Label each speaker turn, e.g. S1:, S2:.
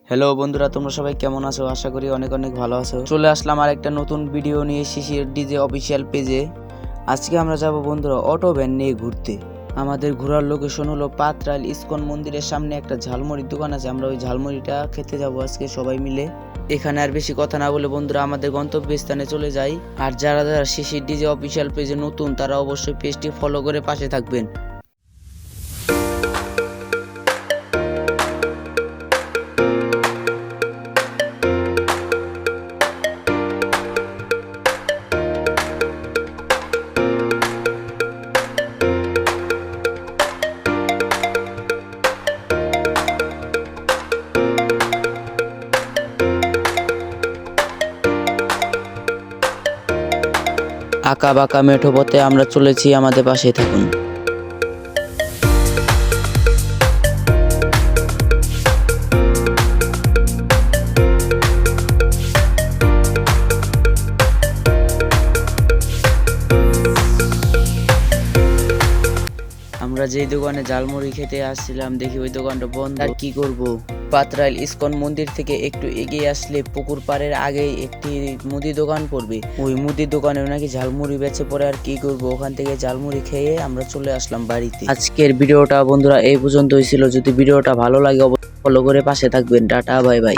S1: Hello বন্ধুরা, তোমরা সবাই কেমন আছো? আশা করি অনেক অনেক ভালো আছো। চলে আসলাম আর একটা নতুন ভিডিও নিয়ে শিশির ডিজে অফিসিয়াল পেজে। আজকে আমরা যাব বন্ধুরা অটো ভ্যান নিয়ে ঘুরতে। আমাদের ঘোরার লোকেশন হলো পাত্রাইল ইসকন মন্দিরের সামনে একটা ঝালমুড়ির দোকান আছে। আমরা ওই ঝালমুড়িটা খেতে যাব আজকে সবাই মিলে। এখানে আর বেশি কথা না বলে বন্ধুরা আমাদের গন্তব্যস্থানে চলে যাই। আর যারা যারা শিশির ডিজে অফিসিয়াল পেজে নতুন তারা অবশ্যই পেজটি ফলো করে পাশে থাকবেন। আঁকা বাঁকা মেঠো পথে আমরা চলেছি, আমাদের পাশে থাকুন। আমরা যেই দোকানে ঝালমুড়ি খেতে আসছিলাম দেখি ওই দোকানটা বন্ধ। আর কি করব, পাত্রাইল ইসকন মন্দির থেকে একটু এগিয়ে আসলে পুকুর পাড়ের আগে একটি মুদি দোকান পড়বে। ওই মুদি দোকানে নাকি ঝালমুড়ি বেচে পড়ে। আর কি করব, ওখান থেকে ঝালমুড়ি খেয়ে আমরা চলে আসলাম বাড়িতে। আজকের ভিডিওটা বন্ধুরা এই পর্যন্তই ছিল। যদি ভিডিওটা ভালো লাগে অবশ্যই ফলো করে পাশে থাকবেন। Tata, bye bye.